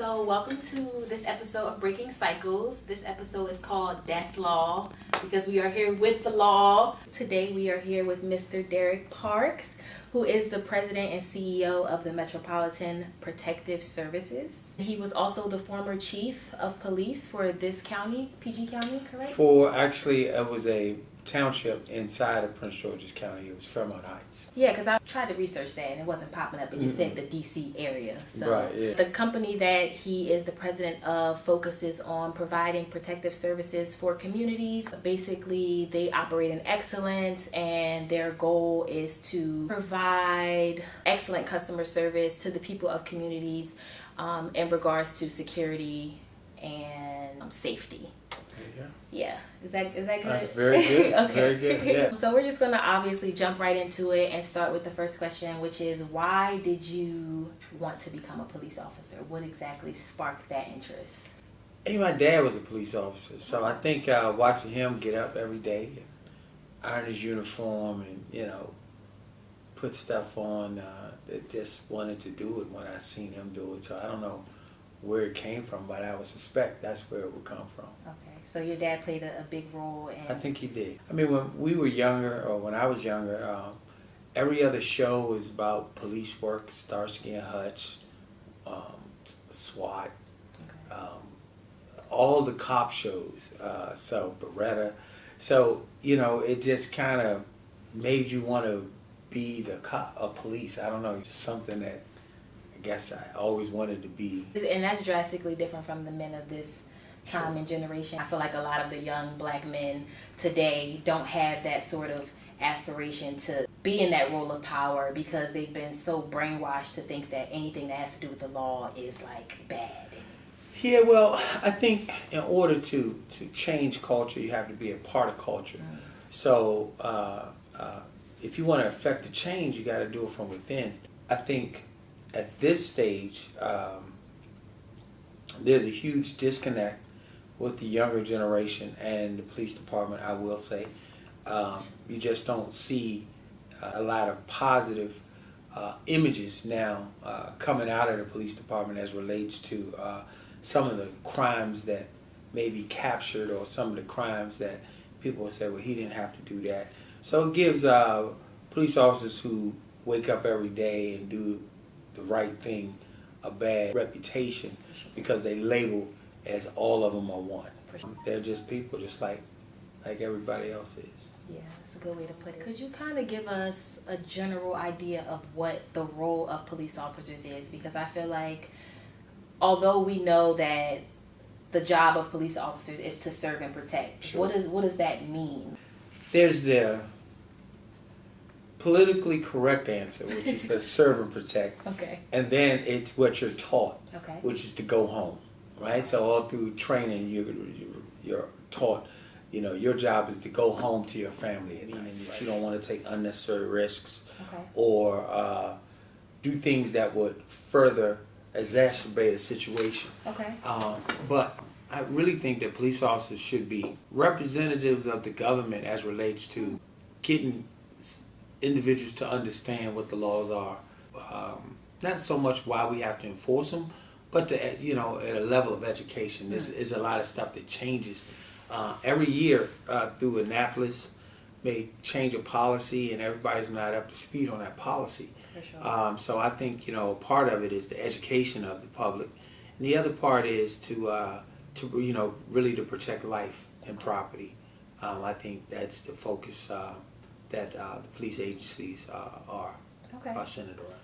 So welcome to this episode of Breaking PSYCHles. This episode is called That's Law because we are here with the law. Today we are here with Mr. Derek Parks, who is the president and CEO of the Metropolitan Protective Services. He was also the former chief of police for this county, PG County, correct? It was a township inside of Prince George's County. It was Fairmont Heights. Yeah, because I tried to research that and it wasn't popping up. It just said the DC area. So right, yeah. The company that he is the president of focuses on providing protective services for communities. Basically, they operate in excellence and their goal is to provide excellent customer service to the people of communities in regards to security and safety. Yeah, is that good? That's very good. Okay. Very good. Yeah. So we're just gonna obviously jump right into it and start with the first question, which is why did you want to become a police officer? What exactly sparked that interest? Hey, my dad was a police officer, so I think watching him get up every day, and iron his uniform, and put stuff on, just wanted to do it when I seen him do it. So I don't know where it came from, but I would suspect that's where it would come from. Okay, so your dad played a big role in... I think he did. I mean, when we were younger, or when I was younger, every other show was about police work, Starsky and Hutch, SWAT, Okay. all the cop shows, so Beretta. So, it just kind of made you want to be a police. I don't know, just something that I guess I always wanted to be. And that's drastically different from the men of this time and generation. I feel like a lot of the young black men today don't have that sort of aspiration to be in that role of power because they've been so brainwashed to think that anything that has to do with the law is like bad. Yeah, well, I think in order to change culture, you have to be a part of culture. Mm. So if you want to affect the change, you got to do it from within. I think at this stage, there's a huge disconnect with the younger generation and the police department, I will say. You just don't see a lot of positive images now coming out of the police department as relates to some of the crimes that may be captured or some of the crimes that people will say, well, he didn't have to do that. So it gives police officers who wake up every day and do the right thing a bad reputation because they label as all of them are one. They're just people just like everybody else is. Yeah, that's a good way to put it. Could you kind of give us a general idea of what the role of police officers is? Because I feel like although we know that the job of police officers is to serve and protect, sure. What does that mean? There's the politically correct answer, which is to serve and protect. Okay. And then it's what you're taught, okay. which is to go home, right? So all through training, you're taught, your job is to go home to your family, and that you don't want to take unnecessary risks, okay. or do things that would further exacerbate a situation. Okay. But I really think that police officers should be representatives of the government as relates to getting individuals to understand what the laws are. Not so much why we have to enforce them, but at a level of education. There's a lot of stuff that changes. Every year through Annapolis may change a policy and everybody's not up to speed on that policy. For sure. So I think, part of it is the education of the public. And the other part is to really to protect life and property. I think that's the focus that the police agencies are centered around.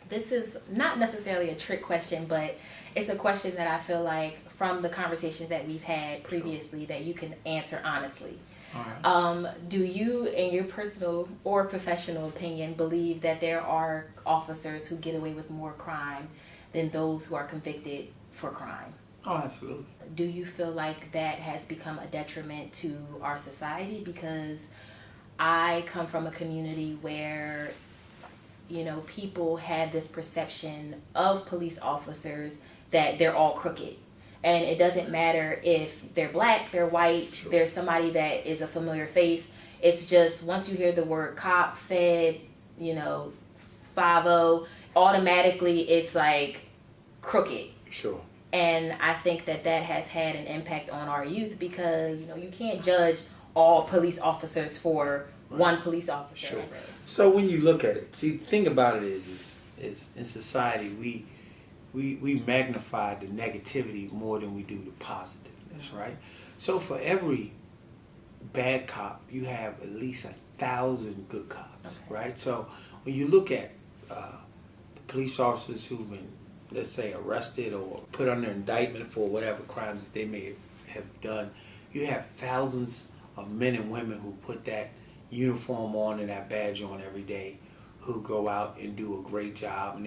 This is not necessarily a trick question, but it's a question that I feel like from the conversations that we've had previously that you can answer honestly. All right. Do you, in your personal or professional opinion, believe that there are officers who get away with more crime than those who are convicted for crime? Oh, absolutely. Do you feel like that has become a detriment to our society? Because I come from a community where, people have this perception of police officers that they're all crooked. And it doesn't matter if they're black, they're white, sure. There's somebody that is a familiar face. It's just once you hear the word cop, fed, 5-0, automatically it's like crooked. Sure. And I think that that has had an impact on our youth because you can't judge all police officers for one police officer. Sure. So when you look at it, see, the thing about it is in society we magnify the negativity more than we do the positiveness, right? So for every bad cop, you have at least 1,000 good cops, right? So when you look at the police officers who've been, let's say, arrested or put under indictment for whatever crimes they may have done, you have thousands of men and women who put that uniform on and that badge on every day, who go out and do a great job, and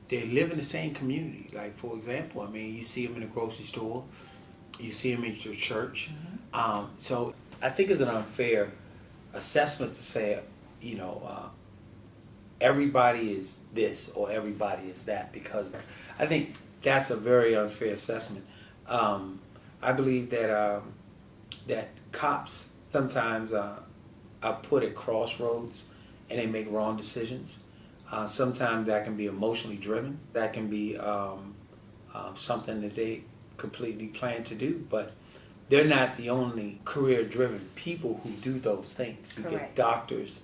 they live in the same community. Like, for example, I mean, you see them in the grocery store, you see them at your church. So I think it's an unfair assessment to say, everybody is this or everybody is that, because I think that's a very unfair assessment. I believe that that cops sometimes are put at crossroads and they make wrong decisions. Sometimes that can be emotionally driven. That can be something that they completely plan to do, but they're not the only career-driven people who do those things. You get doctors,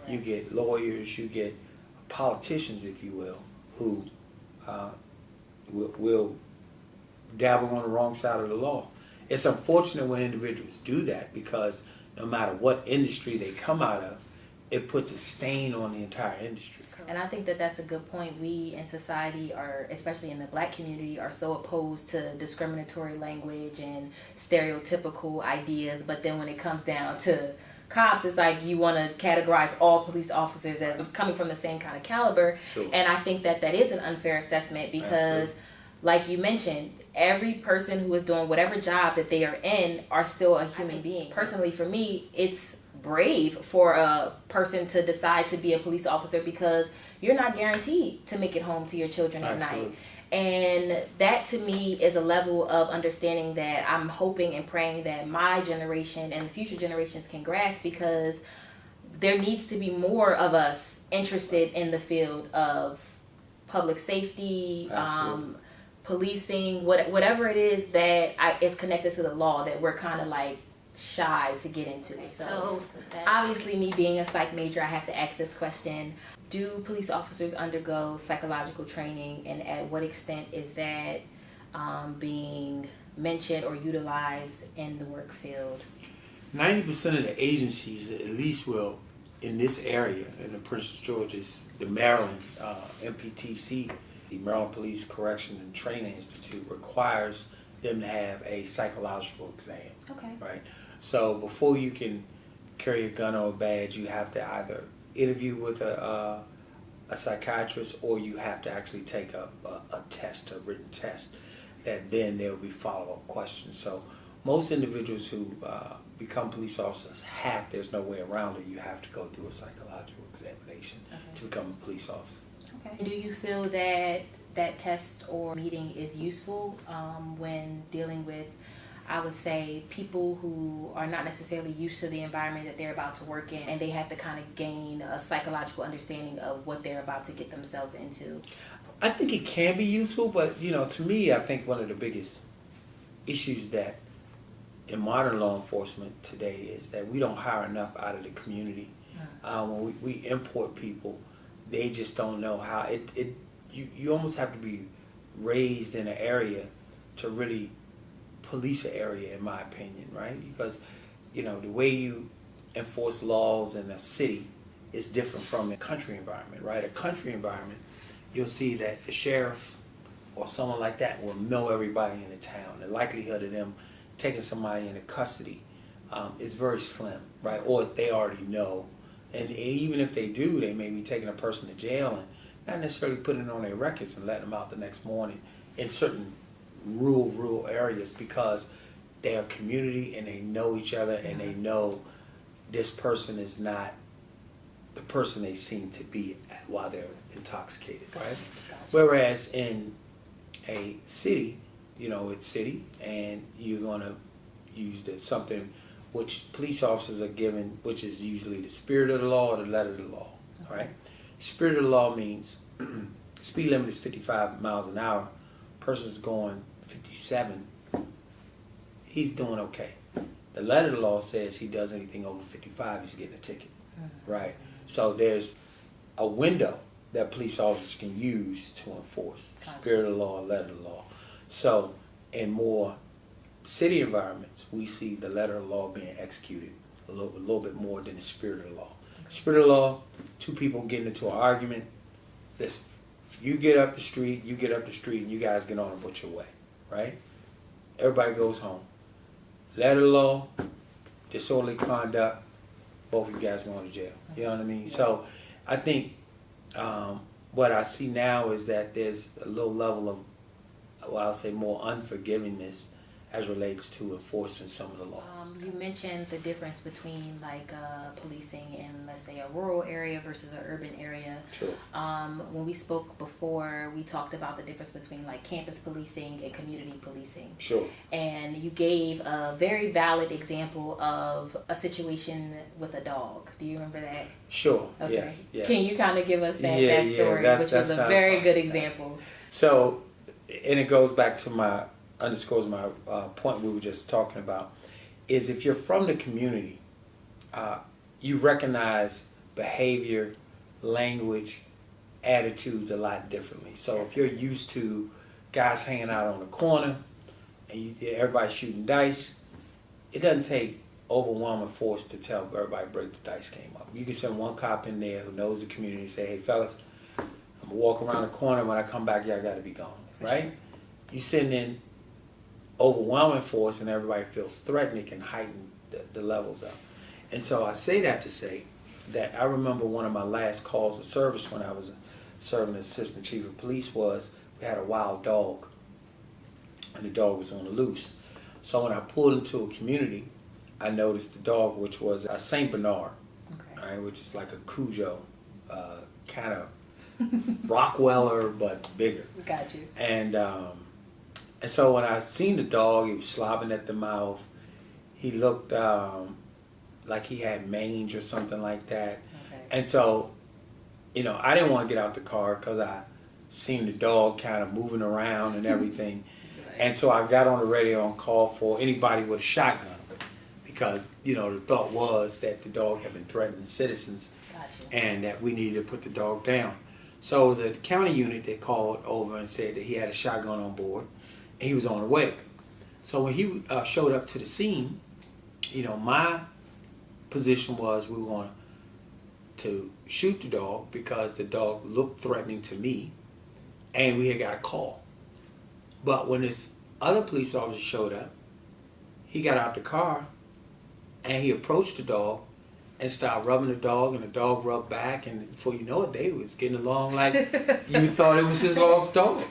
you get lawyers, you get politicians, if you will, who will dabble on the wrong side of the law. It's unfortunate when individuals do that, because no matter what industry they come out of, it puts a stain on the entire industry. And I think that that's a good point. We in society are, especially in the black community, are so opposed to discriminatory language and stereotypical ideas. But then when it comes down to cops, it's like you want to categorize all police officers as coming from the same kind of caliber. Sure. And I think that that is an unfair assessment because, like you mentioned, every person who is doing whatever job that they are in are still a human being. Personally, for me, it's brave for a person to decide to be a police officer because you're not guaranteed to make it home to your children at night. And that to me is a level of understanding that I'm hoping and praying that my generation and the future generations can grasp, because there needs to be more of us interested in the field of public safety, policing, whatever it is that is connected to the law that we're kind of like shy to get into. So obviously, me being a psych major, I have to ask this question. Do police officers undergo psychological training, and at what extent is that being mentioned or utilized in the work field? 90% of the agencies, at least, will, in this area, in the Prince George's, the Maryland MPTC, the Maryland Police Correction and Training Institute, requires them to have a psychological exam. Okay. Right. So before you can carry a gun or a badge, you have to either interview with a psychiatrist, or you have to actually take a test, a written test, that then there will be follow-up questions. So most individuals who become police officers there's no way around it, you have to go through a psychological examination to become a police officer. Okay. Do you feel that that test or meeting is useful when dealing with, I would say, people who are not necessarily used to the environment that they're about to work in, and they have to kind of gain a psychological understanding of what they're about to get themselves into? I think it can be useful, but to me, I think one of the biggest issues that in modern law enforcement today is that we don't hire enough out of the community. When we import people, they just don't know how you almost have to be raised in an area to really police an area, in my opinion, right? Because the way you enforce laws in a city is different from a country environment, right? A country environment, you'll see that the sheriff or someone like that will know everybody in the town. The likelihood of them taking somebody into custody is very slim, right? Or if they already know, and even if they do, they may be taking a person to jail and not necessarily putting it on their records and letting them out the next morning in certain rural areas, because they're a community and they know each other and they know this person is not the person they seem to be while they're intoxicated, right? Whereas in a city, it's city, and you're going to use something which police officers are given, which is usually the spirit of the law or the letter of the law, right? Spirit of the law means speed limit is 55 miles an hour. Person's going 57, he's doing okay. The letter of the law says he does anything over 55, he's getting a ticket, right? So there's a window that police officers can use to enforce the spirit of the law and letter of the law. So in more city environments, we see the letter of the law being executed a little bit more than the spirit of the law. Spirit of the law, two people getting into an argument. Listen, you get up the street, and you guys get on about your way, right? Everybody goes home. Letter of the law, disorderly conduct, both of you guys going to jail. You know what I mean? So I think what I see now is that there's a little level of, well, I'll say more unforgivingness as relates to enforcing some of the laws. You mentioned the difference between like policing in, let's say, a rural area versus an urban area. True. When we spoke before, we talked about the difference between like campus policing and community policing. Sure. And you gave a very valid example of a situation with a dog. Do you remember that? Sure. Okay. Yes. Can you kind of give us that story, which was a very good example? So, and it goes back to underscores my point we were just talking about, is if you're from the community, you recognize behavior, language, attitudes a lot differently. So if you're used to guys hanging out on the corner and everybody shooting dice, it doesn't take overwhelming force to tell everybody break the dice game up. You can send one cop in there who knows the community and say, hey fellas, I'm gonna walk around the corner, when I come back y'all gotta be gone, right? You send in overwhelming force and everybody feels threatened, it can heighten the levels up. And so I say that to say that I remember one of my last calls of service when I was serving as assistant chief of police was we had a wild dog and the dog was on the loose. So when I pulled into a community, I noticed the dog, which was a Saint Bernard, right, which is like a Cujo, kind of Rockweller but bigger. Got you. And so when I seen the dog, he was slobbing at the mouth. He looked like he had mange or something like that. Okay. And so, you know, I didn't want to get out the car because I seen the dog kind of moving around and everything. And so I got on the radio and called for anybody with a shotgun because, you know, the thought was that the dog had been threatening citizens and that we needed to put the dog down. So it was a county unit that called over and said that he had a shotgun on board. And he was on the way. So when he showed up to the scene, you know, my position was we were going to shoot the dog because the dog looked threatening to me and we had got a call. But when this other police officer showed up, he got out the car and he approached the dog and started rubbing the dog, and the dog rubbed back, and before you know it, they was getting along like you thought it was his lost dog.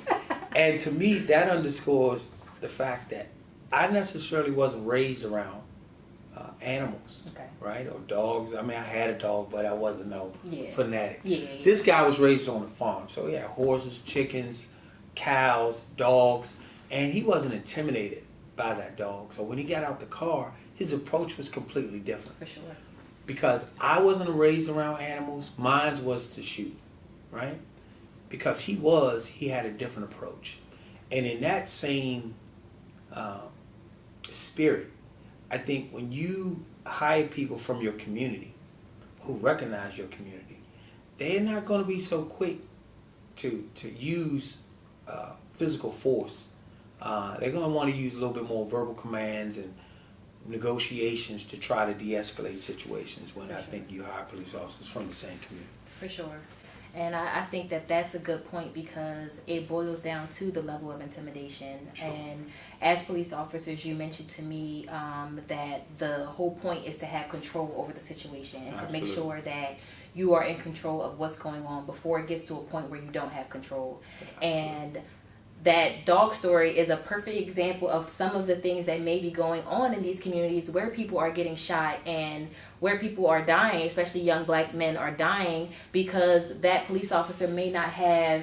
And to me, that underscores the fact that I necessarily wasn't raised around animals, right, or dogs. I mean, I had a dog, but I wasn't no fanatic. This guy was raised on a farm, so he had horses, chickens, cows, dogs, and he wasn't intimidated by that dog. So when he got out the car, his approach was completely different. For sure. Because I wasn't raised around animals, mine was to shoot, right? Because he had a different approach. And in that same spirit, I think when you hire people from your community who recognize your community, they're not going to be so quick to use physical force. They're going to want to use a little bit more verbal commands and negotiations to try to de-escalate situations when I think you hire police officers from the same community. For sure. And I think that that's a good point because it boils down to the level of intimidation. Sure. And as police officers, you mentioned to me that the whole point is to have control over the situation and to make sure that you are in control of what's going on before it gets to a point where you don't have control. And that dog story is a perfect example of some of the things that may be going on in these communities where people are getting shot and where people are dying, especially young black men are dying because that police officer may not have,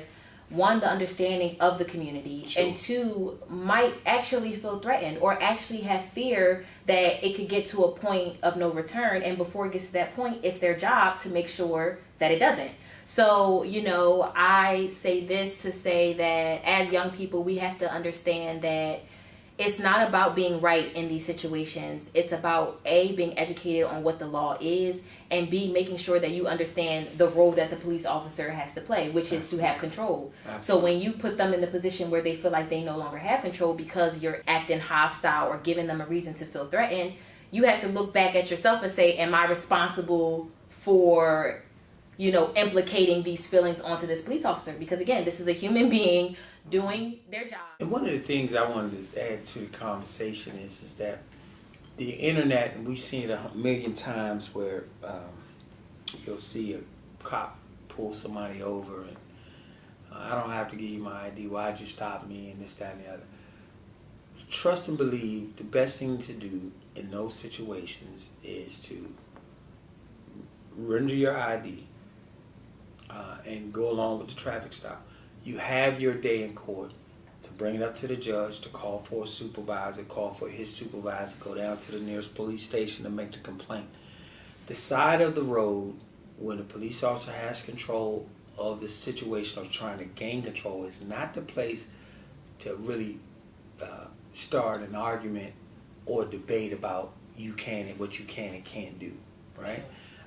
one, the understanding of the community, and two, might actually feel threatened or actually have fear that it could get to a point of no return, and before it gets to that point, it's their job to make sure that it doesn't. So, I say this to say that as young people, we have to understand that it's not about being right in these situations. It's about A, being educated on what the law is, and B, making sure that you understand the role that the police officer has to play, which is to have control. Absolutely. So when you put them in the position where they feel like they no longer have control because you're acting hostile or giving them a reason to feel threatened, you have to look back at yourself and say, am I responsible for implicating these feelings onto this police officer? Because again, this is a human being doing their job. And one of the things I wanted to add to the conversation is that the internet, and we've seen it a million times, where you'll see a cop pull somebody over and I don't have to give you my ID, why'd you stop me, and this, that, and the other. Trust and believe the best thing to do in those situations is to render your ID and go along with the traffic stop. You have your day in court to bring it up to the judge, to call for a supervisor, call for his supervisor, go down to the nearest police station to make the complaint. The side of the road when the police officer has control of the situation or trying to gain control is not the place to really start an argument or debate about what you can and can't do, right?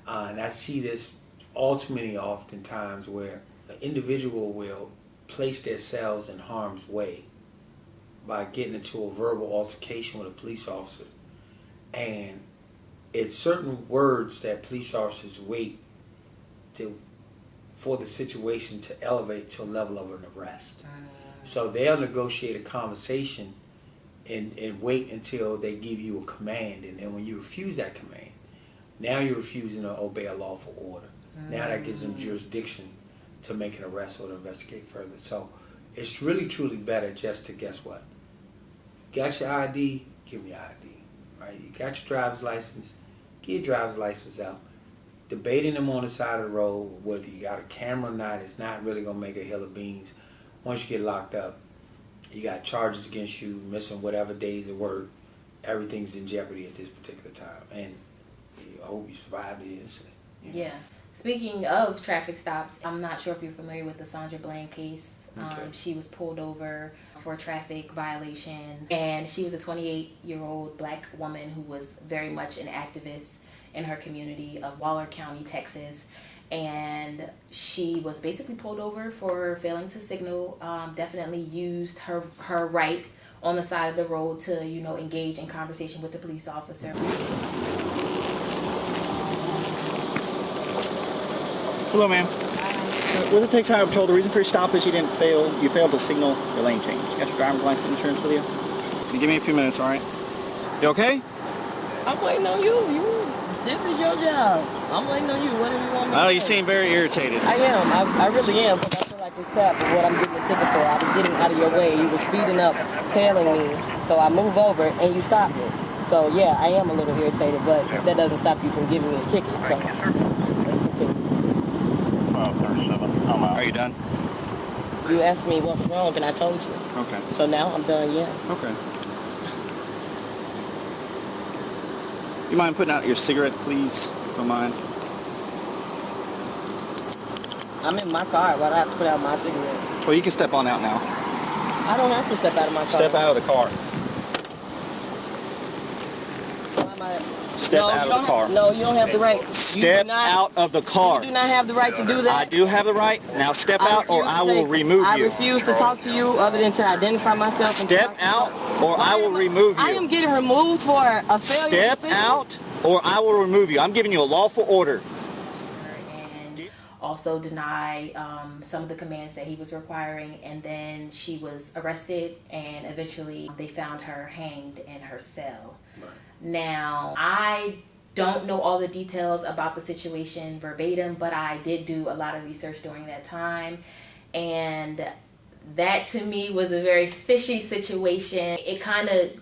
And I see this all too many oftentimes where an individual will place themselves in harm's way by getting into a verbal altercation with a police officer. And it's certain words that police officers wait for the situation to elevate to a level of an arrest. So they'll negotiate a conversation and wait until they give you a command. And then when you refuse that command, now you're refusing to obey a lawful order. Now that gives them jurisdiction to make an arrest or to investigate further. So it's really, truly better just to, guess what? Got your ID? Give me your ID. Right? You got your driver's license? Get your driver's license out. Debating them on the side of the road, whether you got a camera or not, it's not really going to make a hill of beans. Once you get locked up, you got charges against you, missing whatever days of work. Everything's in jeopardy at this particular time. And I hope you survive the incident. Yes. Speaking of traffic stops, I'm not sure if you're familiar with the Saundra Bland case. Okay. She was pulled over for a traffic violation, and she was a 28-year-old black woman who was very much an activist in her community of Waller County, Texas. And she was basically pulled over for failing to signal, definitely used her right on the side of the road to, engage in conversation with the police officer. Hello, ma'am. With the Texas Highway Patrol, the reason for your stop is you failed to signal your lane change. You got your driver's license insurance with you? Can you give me a few minutes, all right? You okay? I'm waiting on you. This is your job. I'm waiting on you. What do you want me to do? You seem very irritated. I am. I really am, because I feel like it's crap of what I'm getting a ticket for. I was getting out of your way. You were speeding up, tailing me. So I move over, and you stopped me. So, yeah, I am a little irritated, but that doesn't stop you from giving me a ticket. So let's continue. Are you done? You asked me what was wrong, and I told you. Okay. So now I'm done, yeah. Okay. You mind putting out your cigarette, please? Don't mind. I'm in my car. Why do I have to put out my cigarette? Well, you can step on out now. I don't have to step out of my car. Step out of the car. Why am I... Step out of the car. No, you don't have the right. Step out of the car. You do not have the right to do that. I do have the right. Now step out or I will remove you. I refuse to talk to you other than to identify myself. Step out or I will remove you. I am getting removed for a failure. Step out or I will remove you. I'm giving you a lawful order. And also deny some of the commands that he was requiring, and then she was arrested, and eventually they found her hanged in her cell. Right. Now, I don't know all the details about the situation verbatim, but I did do a lot of research during that time, and that to me was a very fishy situation. It kind of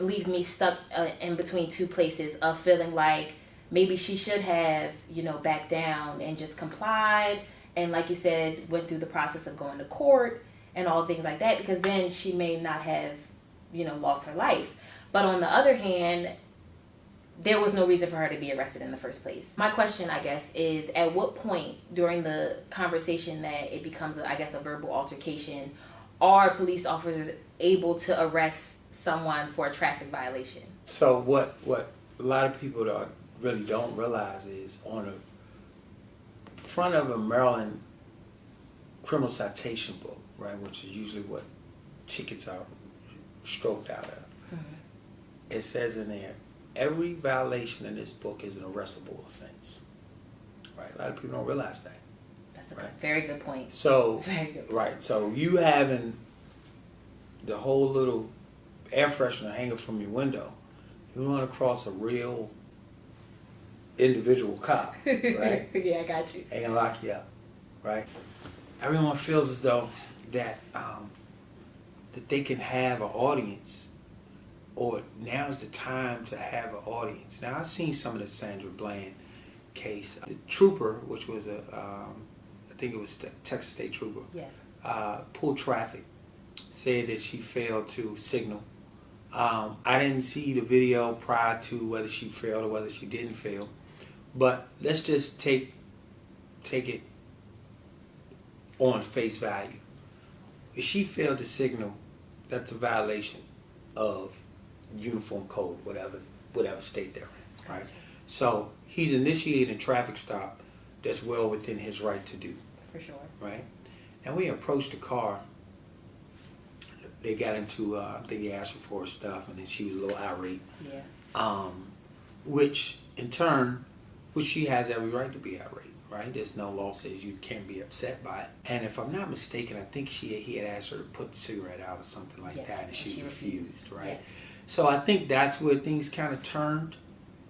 leaves me stuck in between two places of feeling like maybe she should have, backed down and just complied, and like you said, went through the process of going to court and all things like that, because then she may not have, lost her life. But on the other hand, there was no reason for her to be arrested in the first place. My question, I guess, is at what point during the conversation that it becomes, I guess, a verbal altercation, are police officers able to arrest someone for a traffic violation? So what a lot of people really don't realize is on the front of a Maryland criminal citation book, right, which is usually what tickets are stroked out of, it says in there, every violation in this book is an arrestable offense. Right? A lot of people don't realize that. That's a very good point. So, very good point. Right. So you having the whole little air freshener hanging from your window, you run across a real individual cop, right? Yeah, I got you. Ain't gonna lock you up, right? Everyone feels as though that that they can have an audience, or now's the time to have an audience. Now, I've seen some of the Saundra Bland case. The trooper, which was I think it was Texas State Trooper, Yes. pulled traffic, said that she failed to signal. I didn't see the video prior to whether she failed or whether she didn't fail, but let's just take it on face value. If she failed to signal, that's a violation of uniform code, whatever state they're in, right? So he's initiating a traffic stop that's well within his right to do. For sure. Right? And we approached the car. They got into, I think he asked her for her stuff, and then she was a little irate. Yeah. Which she has every right to be irate, right? There's no law says you can't be upset by it. And if I'm not mistaken, I think he had asked her to put the cigarette out or something like that, and she refused, right? Yes. So I think that's where things kind of turned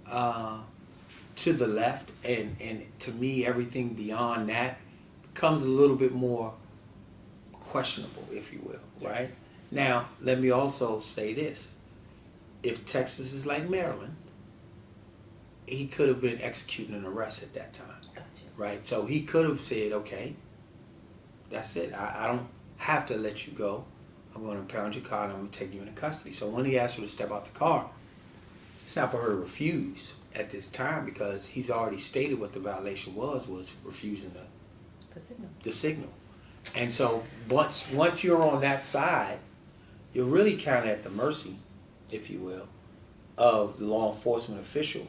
to the left, and to me, everything beyond that becomes a little bit more questionable, if you will, Yes. right? Now, let me also say this. If Texas is like Maryland, he could have been executing an arrest at that time. Gotcha. Right? So he could have said, okay, that's it. I don't have to let you go. I'm going to impound your car and I'm going to take you into custody. So when he asked her to step out the car, it's not for her to refuse at this time, because he's already stated what the violation was refusing the signal. And so once you're on that side, you're really kind of at the mercy, if you will, of the law enforcement official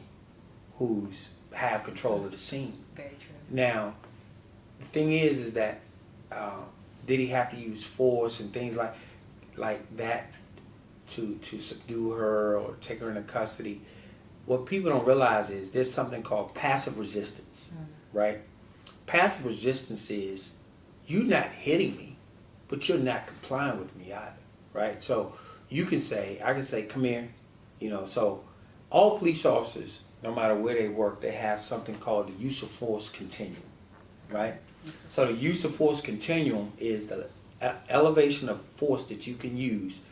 who's have control of the scene. Very true. Now, the thing is that did he have to use force and things like that to subdue her or take her into custody? What people don't realize is there's something called passive resistance, right? Passive resistance is you not hitting me, but you're not complying with me either, right? So I can say, come here, so all police officers, no matter where they work, they have something called the use of force continuum, right? So the use of force continuum is the elevation of force that you can use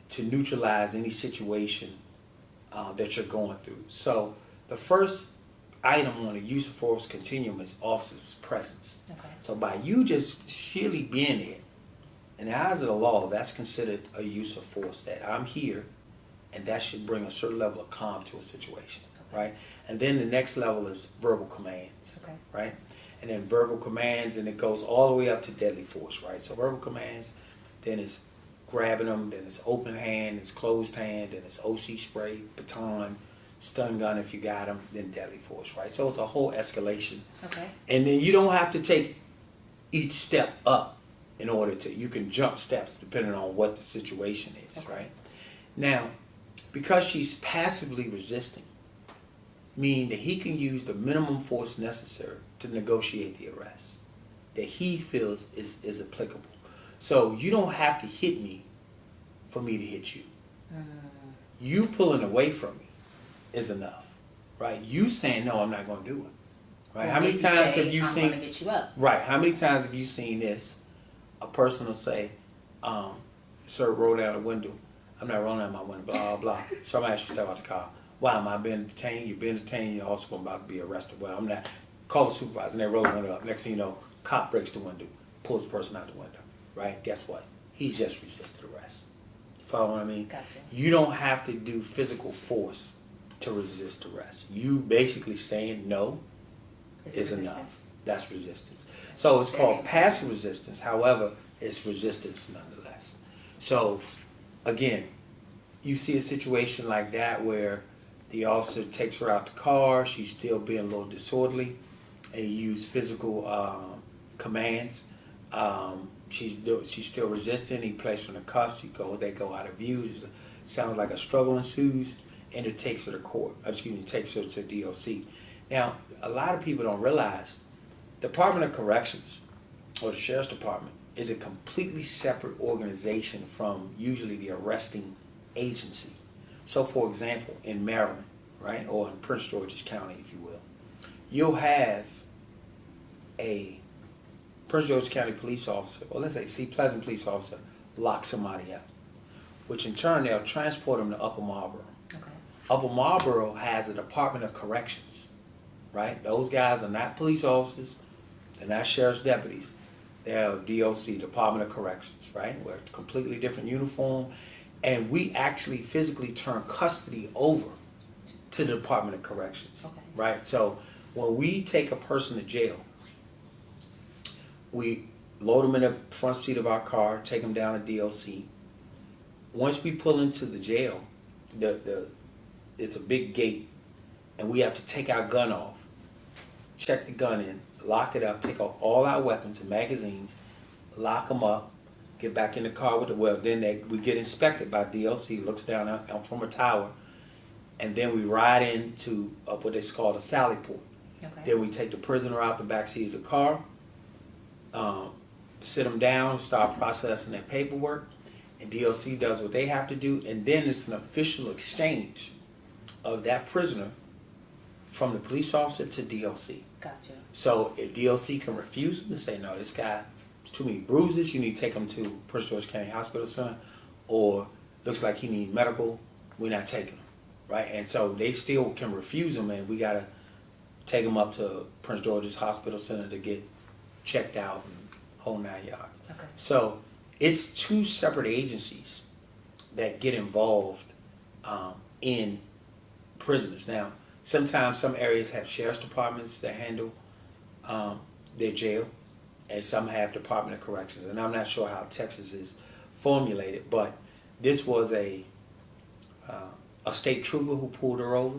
to neutralize any situation that you're going through. So the first item on the use of force continuum is officer's presence. Okay. So by you just sheerly being there, in the eyes of the law, that's considered a use of force, that I'm here, and that should bring a certain level of calm to a situation, right? And then the next level is verbal commands, right? And then verbal commands, and it goes all the way up to deadly force, right? So verbal commands, then it's grabbing them, then it's open hand, it's closed hand, then it's OC spray, baton, stun gun if you got them, then deadly force, right? So it's a whole escalation. Okay. And then you don't have to take each step up in order to, you can jump steps depending on what the situation is, right? Now, because she's passively resisting, meaning that he can use the minimum force necessary to negotiate the arrest that he feels is applicable. So you don't have to hit me for me to hit you. You pulling away from me is enough, right? You saying, no, I'm not going to do it, right? Or how many times have you seen? I'm going to get you up. Right. How many times have you seen this? A person will say, sir, roll down the window. I'm not rolling down my window, blah, blah. So I'm going to ask you to step out the car. Why am I being detained? You've been detained. You're also about to be arrested. Well, I'm not. Call the supervisor, and they roll the window up. Next thing you know, cop breaks the window, pulls the person out the window, right? Guess what? He's just resisted arrest. You follow what I mean? Gotcha. You don't have to do physical force to resist arrest. You basically saying no is enough. That's resistance. So it's called passive resistance. However, it's resistance nonetheless. So again, you see a situation like that where the officer takes her out the car, she's still being a little disorderly, and you use physical commands. She's still resisting. He places her in the cuffs. They go out of view. Sounds like a struggle ensues, and it takes her to court. Takes her to DOC. Now, a lot of people don't realize the Department of Corrections or the Sheriff's Department is a completely separate organization from usually the arresting agency. So, for example, in Maryland, right, or in Prince George's County, if you will, you'll have a Prince George's County police officer, or let's say Sea Pleasant police officer, lock somebody up, which in turn they'll transport them to Upper Marlboro. Okay. Upper Marlboro has a Department of Corrections, right? Those guys are not police officers, they're not sheriff's deputies, they're DOC, Department of Corrections, right? We're a completely different uniform, and we actually physically turn custody over to the Department of Corrections, okay, right? So when we take a person to jail, we load them in the front seat of our car, take them down to DOC. Once we pull into the jail, it's a big gate, and we have to take our gun off, check the gun in, lock it up, take off all our weapons and magazines, lock them up, get back in the car with the then we get inspected by DOC, looks down from a tower, and then we ride into what is called a sally port. okay. Then we take the prisoner out the back seat of the car, sit them down, start processing their paperwork, and DOC does what they have to do, and then it's an official exchange of that prisoner from the police officer to DOC. Gotcha. So if DOC can refuse him and say, no, this guy has too many bruises, you need to take him to Prince George County Hospital Center, or looks like he needs medical, we're not taking him, right? And so they still can refuse him, and we got to take him up to Prince George's Hospital Center to get checked out and whole 9 yards. Okay. So it's two separate agencies that get involved in prisoners. Now, sometimes some areas have sheriff's departments that handle their jails, and some have Department of Corrections. And I'm not sure how Texas is formulated, but this was a state trooper who pulled her over,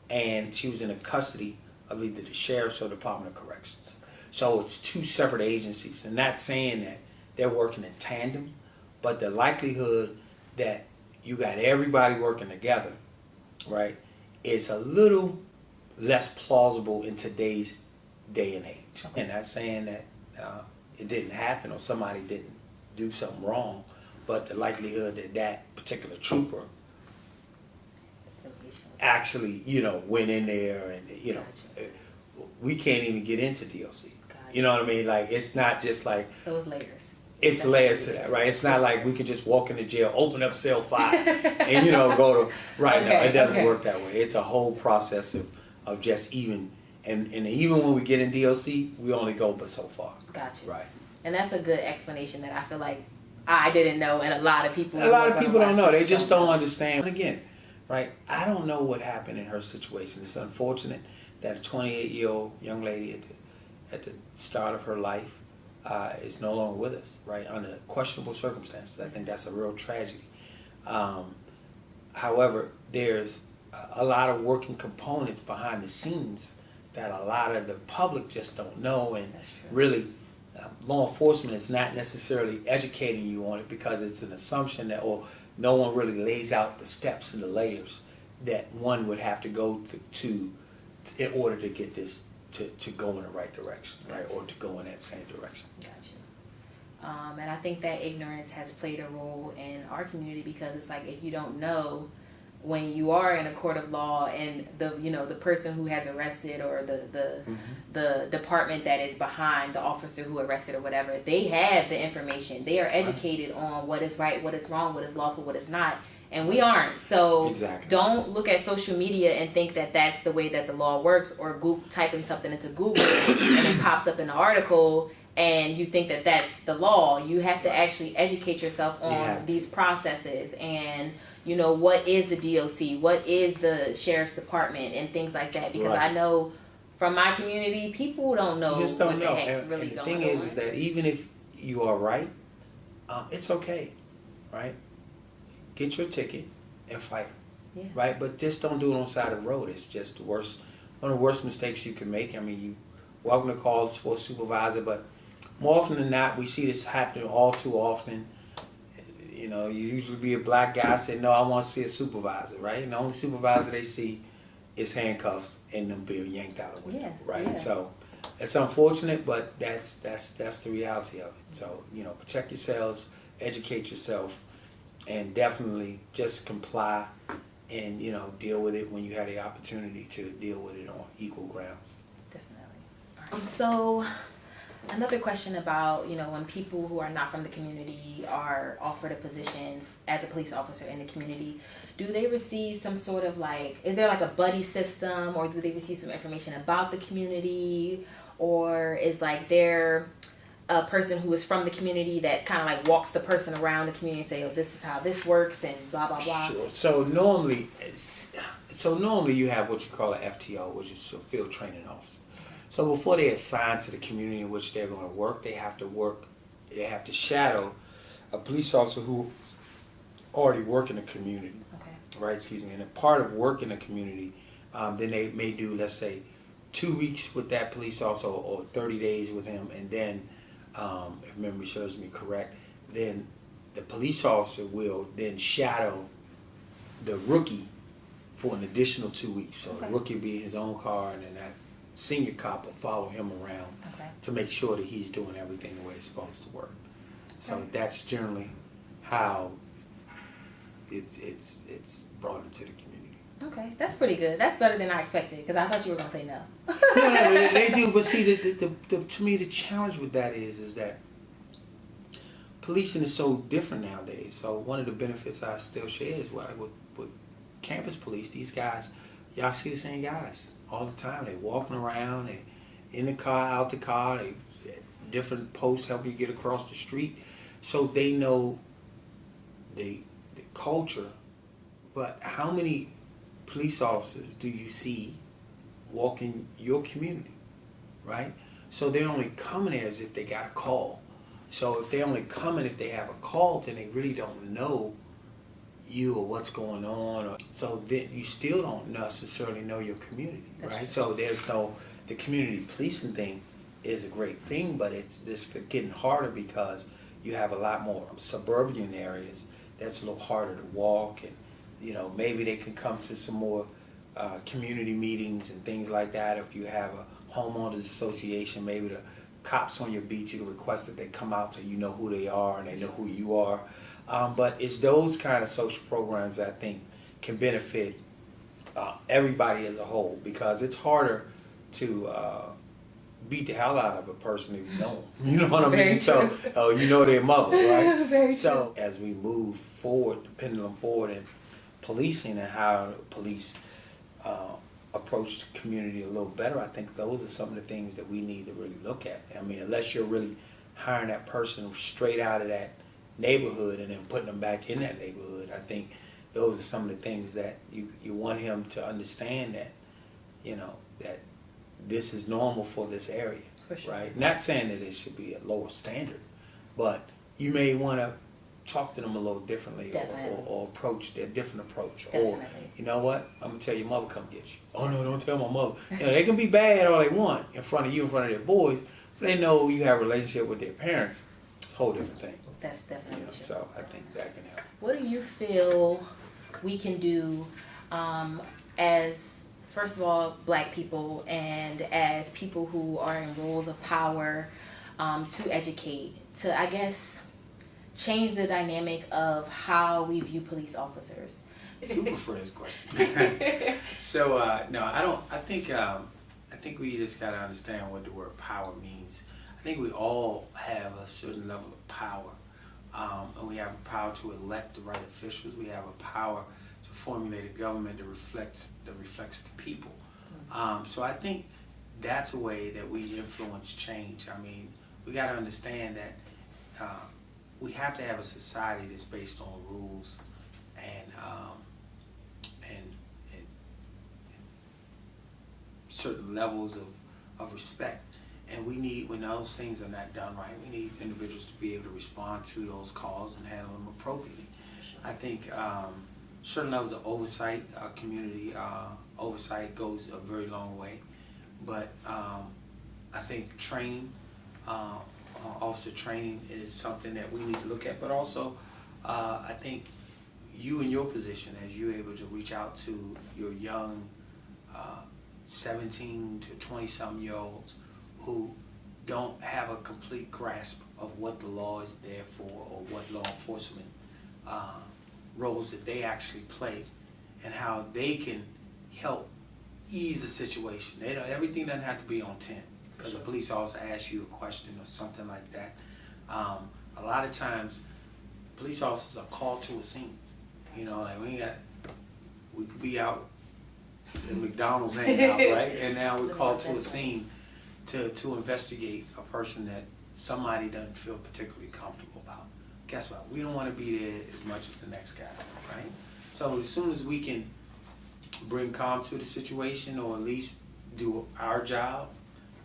and she was in the custody of either the sheriff's or Department of Corrections. So it's two separate agencies, and not saying that they're working in tandem, but the likelihood that you got everybody working together, right, is a little less plausible in today's day and age. Okay. And not saying that it didn't happen or somebody didn't do something wrong, but the likelihood that that particular trooper actually, went in there and, Gotcha. We can't even get into DOC. Gotcha. You know what I mean? Like, it's not just like, So it's layers. it's layers to that, right? It's not like we can just walk into jail, open up cell 5, and, go to, right, no, it doesn't work that way. It's a whole process of just even, and even when we get in DOC, we only go but so far. Gotcha. Right. And that's a good explanation that I feel like I didn't know, and a lot of people don't know. They just don't understand. And again, right, I don't know what happened in her situation. It's unfortunate that a 28-year-old young lady at the start of her life is no longer with us, right, under questionable circumstances. I think that's a real tragedy. However, there's a lot of working components behind the scenes that a lot of the public just don't know, and really law enforcement is not necessarily educating you on it because it's an assumption that, or no one really lays out the steps and the layers that one would have to go to in order to get this to go in the right direction, right, or to go in that same direction. Gotcha. And I think that ignorance has played a role in our community, because it's like, if you don't know, when you are in a court of law and the person who has arrested, or the department that is behind the officer who arrested or whatever, they have the information. They are educated on what is right, what is wrong, what is lawful, what is not. And we aren't. So Don't look at social media and think that that's the way that the law works, or typing something into Google and it pops up in an article and you think that that's the law. You have to actually educate yourself on these processes and, you know, what is the DOC, what is the sheriff's department, and things like that. Because I know from my community, people don't know. You just don't know. And the thing is that even if you are right, it's okay, right? Get your ticket and fight, right? But just don't do it on the side of the road. It's just the worst, one of the worst mistakes you can make. I mean, you welcome the calls for a supervisor, but more often than not, we see this happening all too often. You know, you usually be a black guy saying, no, I want to see a supervisor, right? And the only supervisor they see is handcuffs and them being yanked out of the window, right? Yeah. So it's unfortunate, but that's the reality of it. So, you know, protect yourselves, educate yourself, and definitely just comply and, you know, deal with it when you have the opportunity to deal with it on equal grounds. Definitely. So another question about, you know, when people who are not from the community are offered a position as a police officer in the community, do they receive some sort of like, is there like a buddy system, or do they receive some information about the community, or is like there a person who is from the community that kind of like walks the person around the community and say, oh, this is how this works and blah, blah, blah? Sure. So normally you have what you call an FTO, which is a field training officer. So before they're assigned to the community in which they're going to work, they have to shadow a police officer who already work in the community. Okay. Right, excuse me. And a part of work in the community, then they may do, let's say, 2 weeks with that police officer or 30 days with him, and then, if memory serves me correct, then the police officer will then shadow the rookie for an additional 2 weeks. So the rookie will be in his own car, and then that senior cop will follow him around to make sure that he's doing everything the way it's supposed to work. So that's generally how it's brought into the community. Okay, that's pretty good. That's better than I expected, because I thought you were going to say no. No, they do. But see, to me, the challenge with that is that policing is so different nowadays. So one of the benefits I still share is with campus police, these guys, y'all see the same guys all the time. They walking around, they in the car, out the car, they at different posts helping you get across the street. So they know the culture. But how many police officers do you see walking your community, right? So they're only coming there as if they got a call. So if they're only coming if they have a call, then they really don't know you or what's going on. So then you still don't necessarily know your community, right? So there's the community policing thing is a great thing, but it's just getting harder because you have a lot more suburban areas that's a little harder to walk, and you know, maybe they can come to some more community meetings and things like that. If you have a homeowners association, maybe the cops on your beat, you can request that they come out so you know who they are and they know who you are. But it's those kind of social programs that I think can benefit everybody as a whole, because it's harder to beat the hell out of a person if you know them. You know what I mean? So, you know their mother, right? So as we move forward, the pendulum forward, and policing and how police approach the community a little better, I think those are some of the things that we need to really look at. I mean, unless you're really hiring that person straight out of that neighborhood and then putting them back in that neighborhood, I think those are some of the things that you want him to understand, that, you know, that this is normal for this area, right? Not saying that it should be a lower standard, but you may want to talk to them a little differently, or approach a different approach. Definitely. Or, you know what, I'm going to tell your mother come get you. Oh, no, don't tell my mother. You know, they can be bad all they want in front of you, in front of their boys, but they know you have a relationship with their parents. It's a whole different thing. That's definitely true. So I think that can help. What do you feel we can do as, first of all, black people, and as people who are in roles of power, to educate, to, I guess, change the dynamic of how we view police officers? Super for this question. So no, I think we just got to understand what the word power means. I think we all have a certain level of power, and we have a power to elect the right officials. We have a power to formulate a government that reflects the people. So I think that's a way that we influence change. I mean, we got to understand that we have to have a society that's based on rules and certain levels of respect. And we need, when those things are not done right, we need individuals to be able to respond to those calls and handle them appropriately. I think certain levels of oversight, community oversight goes a very long way. But I think training, officer training is something that we need to look at. But also, I think you in your position, as you're able to reach out to your young 17 to 20-something-year-olds who don't have a complete grasp of what the law is there for or what law enforcement roles that they actually play and how they can help ease the situation. Everything doesn't have to be on 10 because a police officer asks you a question or something like that. A lot of times, police officers are called to a scene. You know, like we could be out in McDonald's hanging out, right? And now we're called to a scene to investigate a person that somebody doesn't feel particularly comfortable about. Guess what? We don't want to be there as much as the next guy, right? So as soon as we can bring calm to the situation or at least do our job,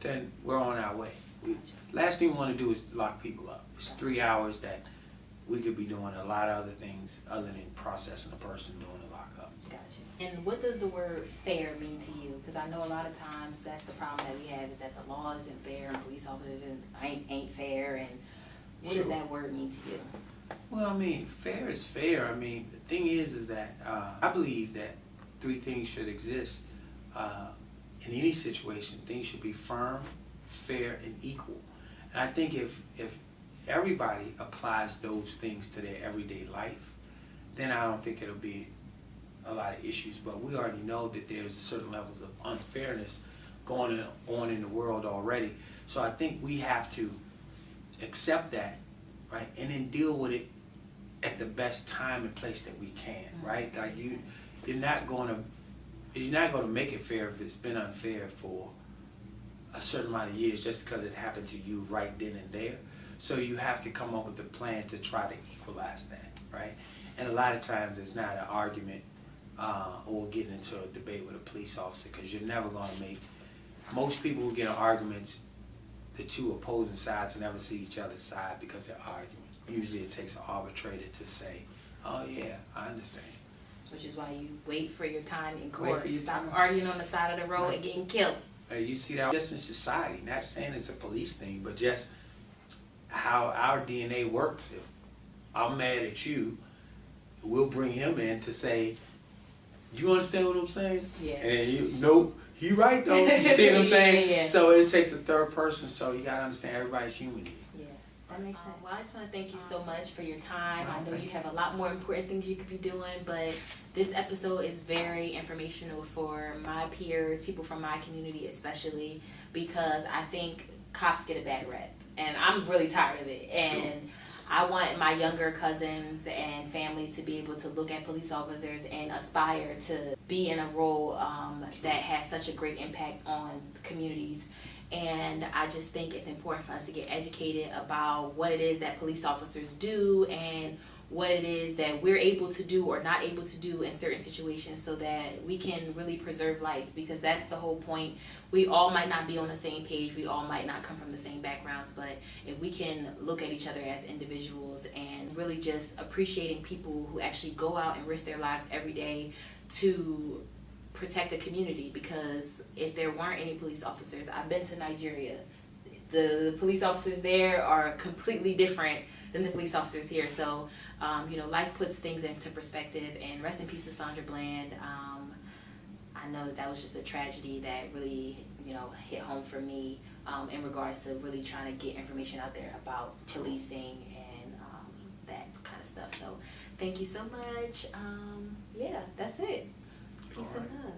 then we're on our way. Last thing we want to do is lock people up. It's 3 hours that we could be doing a lot of other things other than processing a person doing a lockup. Gotcha. And what does the word fair mean to you? Because I know a lot of times that's the problem that we have is that the law isn't fair and police officers ain't fair. And what does that word mean to you? Well, I mean, fair is fair. I mean, the thing is that I believe that 3 things should exist in any situation. Things should be firm, fair, and equal. And I think if everybody applies those things to their everyday life, then I don't think it'll be a lot of issues. But we already know that there's certain levels of unfairness going on in the world already. So I think we have to accept that, right, and then deal with it at the best time and place that we can, right? Like you're not going to make it fair if it's been unfair for a certain amount of years just because it happened to you right then and there. So you have to come up with a plan to try to equalize that, right? And a lot of times it's not an argument or getting into a debate with a police officer because you're never going to make, most people who get in arguments, the two opposing sides never see each other's side because they're arguing. Usually it takes an arbitrator to say, oh yeah, I understand. Which is why you wait for your time in court. Stop arguing on the side of the road and getting killed. You see that just in society, not saying it's a police thing, but just how our DNA works. If I'm mad at you, we'll bring him in to say, you understand what I'm saying? Yeah. And nope, he right though. You see what I'm saying? Yeah. So it takes a third person, so you gotta understand everybody's human. Yeah, that makes sense. Well, I just want to thank you so much for your time. I know you have a lot more important things you could be doing, but this episode is very informational for my peers, people from my community especially, because I think cops get a bad rep. And I'm really tired of it. And sure. I want my younger cousins and family to be able to look at police officers and aspire to be in a role that has such a great impact on communities. And I just think it's important for us to get educated about what it is that police officers do and what it is that we're able to do or not able to do in certain situations so that we can really preserve life, because that's the whole point. We all might not be on the same page, we all might not come from the same backgrounds, but if we can look at each other as individuals and really just appreciating people who actually go out and risk their lives every day to protect the community, because if there weren't any police officers, I've been to Nigeria, the police officers there are completely different than the police officers here. So, life puts things into perspective, and rest in peace to Saundra Bland. I know that was just a tragedy that really, hit home for me in regards to really trying to get information out there about policing and that kind of stuff. So, thank you so much. That's it. Peace and love.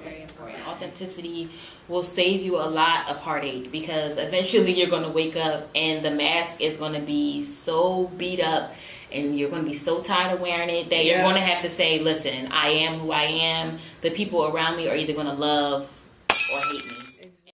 Very important. Authenticity will save you a lot of heartache, because eventually you're going to wake up and the mask is going to be so beat up and you're going to be so tired of wearing it that you're going to have to say, listen, I am who I am. The people around me are either going to love or hate me.